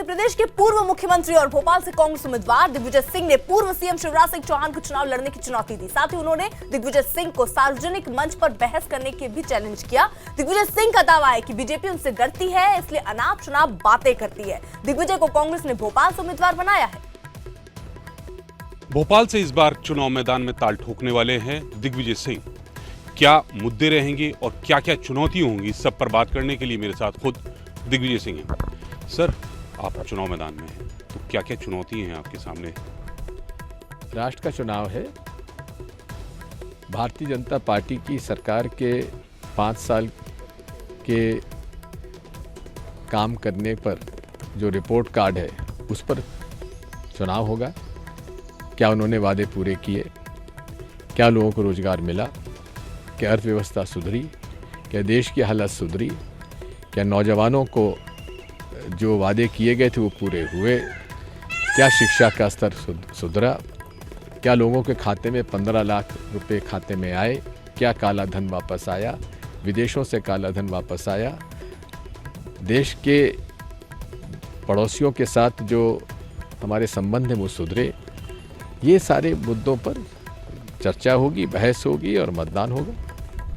मध्य प्रदेश के पूर्व मुख्यमंत्री और भोपाल से कांग्रेस उम्मीदवार दिग्विजय सिंह ने पूर्व सीएम शिवराज सिंह चौहान को चुनाव लड़ने की चुनौती दी। साथ ही उन्होंने दिग्विजय सिंह को सार्वजनिक मंच पर बहस करने के भी चैलेंज किया। दिग्विजय सिंह का दावा है कि बीजेपी उनसे डरती है, इसलिए अनाप शनाप बातें करती है। दिग्विजय को कांग्रेस ने भोपाल से उम्मीदवार बनाया है। भोपाल से इस बार चुनाव मैदान में ताल ठोकने वाले हैं दिग्विजय सिंह। क्या मुद्दे रहेंगे और क्या क्या चुनौतियां होंगी, सब पर बात करने के लिए मेरे साथ खुद दिग्विजय सिंह हैं। सर, आप चुनाव मैदान में हैं, तो क्या क्या चुनौतियां हैं आपके सामने? राष्ट्र का चुनाव है। भारतीय जनता पार्टी की सरकार के 5 साल के काम करने पर जो रिपोर्ट कार्ड है उस पर चुनाव होगा। क्या उन्होंने वादे पूरे किए, क्या लोगों को रोजगार मिला, क्या अर्थव्यवस्था सुधरी, क्या देश की हालत सुधरी, क्या नौजवानों को जो वादे किए गए थे वो पूरे हुए, क्या शिक्षा का स्तर सुधरा, क्या लोगों के खाते में 15 लाख रुपए खाते में आए, क्या काला धन वापस आया, विदेशों से काला धन वापस आया, देश के पड़ोसियों के साथ जो हमारे संबंध हैं वो सुधरे। ये सारे मुद्दों पर चर्चा होगी, बहस होगी और मतदान होगा।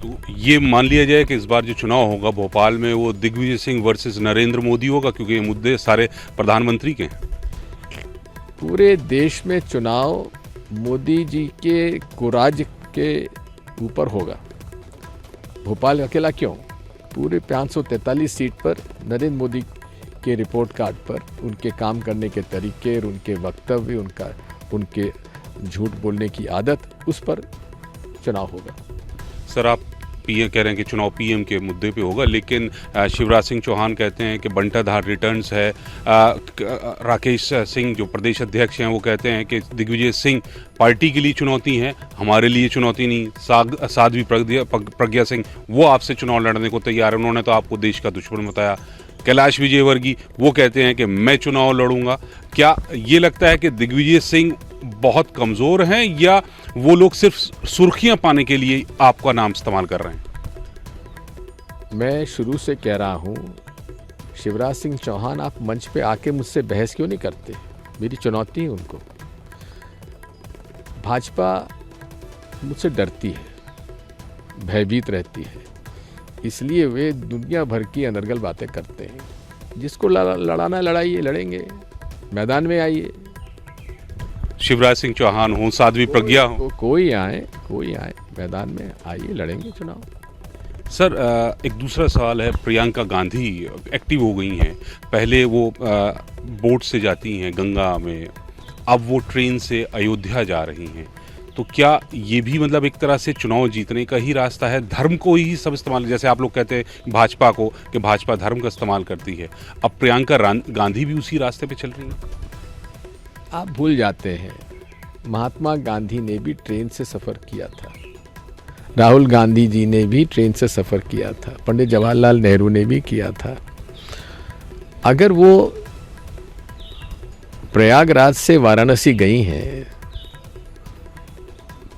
तो ये मान लिया जाए कि इस बार जो चुनाव होगा भोपाल में वो दिग्विजय सिंह वर्सेस नरेंद्र मोदी होगा, क्योंकि ये मुद्दे सारे प्रधानमंत्री के हैं। पूरे देश में चुनाव मोदी जी के कुराज के ऊपर होगा। भोपाल अकेला क्यों? पूरे 543 सीट पर नरेंद्र मोदी के रिपोर्ट कार्ड पर उनके काम करने के तरीके, उनके वक्तव्य, उनके झूठ बोलने की आदत, उस पर चुनाव होगा। सर, आप पीएम कह रहे हैं कि चुनाव पीएम के मुद्दे पे होगा, लेकिन शिवराज सिंह चौहान कहते हैं कि बंटाधार रिटर्न्स है। राकेश सिंह जो प्रदेश अध्यक्ष हैं वो कहते हैं कि दिग्विजय सिंह पार्टी के लिए चुनौती है, हमारे लिए चुनौती नहीं। साध्वी प्रज्ञा सिंह वो आपसे चुनाव लड़ने को तैयार है, उन्होंने तो आपको देश का दुश्मन बताया। कैलाश विजयवर्गीय वो कहते हैं कि मैं चुनाव लड़ूंगा। क्या ये लगता है कि दिग्विजय सिंह बहुत कमज़ोर हैं या वो लोग सिर्फ सुर्खियां पाने के लिए आपका नाम इस्तेमाल कर रहे हैं? मैं शुरू से कह रहा हूं, शिवराज सिंह चौहान आप मंच पे आके मुझसे बहस क्यों नहीं करते? मेरी चुनौती है उनको। भाजपा मुझसे डरती है, भयभीत रहती है, इसलिए वे दुनिया भर की अनर्गल बातें करते हैं। जिसको लड़ाना लड़ाइए, लड़ेंगे, मैदान में आइए। शिवराज सिंह चौहान हो, साध्वी प्रज्ञा हो, कोई आए मैदान में आइए, लड़ेंगे चुनाव। सर, एक दूसरा सवाल है, प्रियंका गांधी एक्टिव हो गई हैं। पहले वो बोट से जाती हैं गंगा में, अब वो ट्रेन से अयोध्या जा रही हैं। तो क्या ये भी मतलब एक तरह से चुनाव जीतने का ही रास्ता है? धर्म को ही सब इस्तेमाल, जैसे आप लोग कहते हैं भाजपा को कि भाजपा धर्म का इस्तेमाल करती है, अब प्रियंका गांधी भी उसी रास्ते पे चल रही है। आप भूल जाते हैं, महात्मा गांधी ने भी ट्रेन से सफ़र किया था, राहुल गांधी जी ने भी ट्रेन से सफ़र किया था, पंडित जवाहरलाल नेहरू ने भी किया था। अगर वो प्रयागराज से वाराणसी गई हैं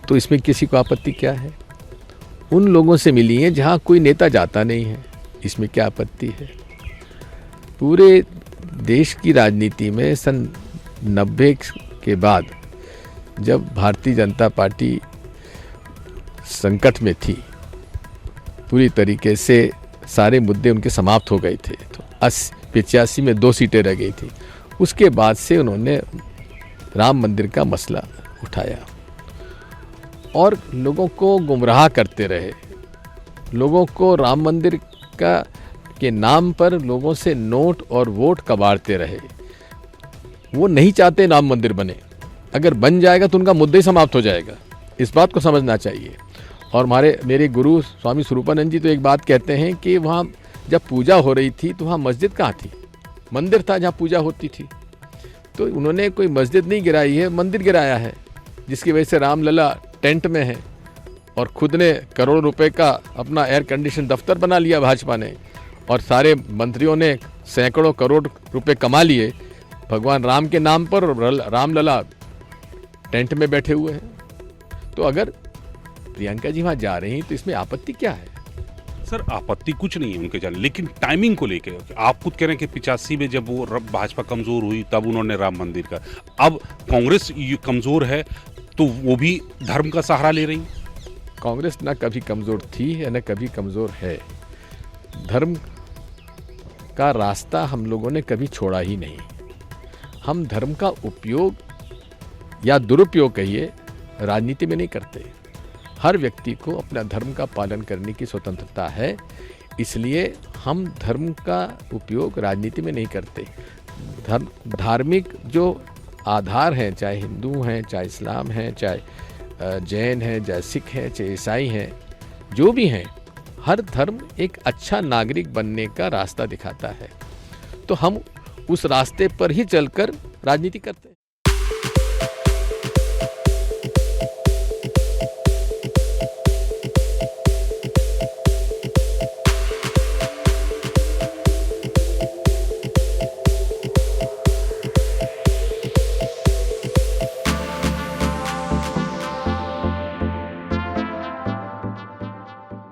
तो इसमें किसी को आपत्ति क्या है? उन लोगों से मिली हैं जहां कोई नेता जाता नहीं है, इसमें क्या आपत्ति है? पूरे देश की राजनीति में सन 90 के बाद जब भारतीय जनता पार्टी संकट में थी, पूरी तरीके से सारे मुद्दे उनके समाप्त हो गए थे, तो 85 में 2 सीटें रह गई थी। उसके बाद से उन्होंने राम मंदिर का मसला उठाया और लोगों को गुमराह करते रहे। लोगों को राम मंदिर के नाम पर लोगों से नोट और वोट कबाड़ते रहे। वो नहीं चाहते राम मंदिर बने, अगर बन जाएगा तो उनका मुद्दा ही समाप्त हो जाएगा। इस बात को समझना चाहिए। और मेरे गुरु स्वामी स्वरूपानंद जी तो एक बात कहते हैं कि वहाँ जब पूजा हो रही थी तो वहाँ मस्जिद कहाँ थी? मंदिर था जहाँ पूजा होती थी। तो उन्होंने कोई मस्जिद नहीं गिराई है, मंदिर गिराया है, जिसकी वजह से रामलला टेंट में है और खुद ने करोड़ों रुपए का अपना एयर कंडीशन दफ्तर बना लिया भाजपा ने, और सारे मंत्रियों ने सैकड़ों करोड़ रुपए कमा लिए भगवान राम के नाम पर, रामलला टेंट में बैठे हुए हैं। तो अगर प्रियंका जी वहाँ जा रही हैं तो इसमें आपत्ति क्या है? सर आपत्ति कुछ नहीं है उनके जाने, लेकिन टाइमिंग को लेके आप खुद कह रहे हैं कि 85 में जब वो भाजपा कमजोर हुई तब उन्होंने राम मंदिर का, अब कांग्रेस कमजोर है तो वो भी धर्म का सहारा ले रही है। कांग्रेस ना कभी कमज़ोर थी है ना कभी कमज़ोर है। धर्म का रास्ता हम लोगों ने कभी छोड़ा ही नहीं। हम धर्म का उपयोग या दुरुपयोग कहिए राजनीति में नहीं करते। हर व्यक्ति को अपना धर्म का पालन करने की स्वतंत्रता है, इसलिए हम धर्म का उपयोग राजनीति में नहीं करते। धार्मिक जो आधार हैं, चाहे हिंदू हैं, चाहे इस्लाम हैं, चाहे जैन हैं, चाहे सिख हैं, चाहे ईसाई हैं, जो भी हैं, हर धर्म एक अच्छा नागरिक बनने का रास्ता दिखाता है। तो हम उस रास्ते पर ही चलकर राजनीति करते हैं।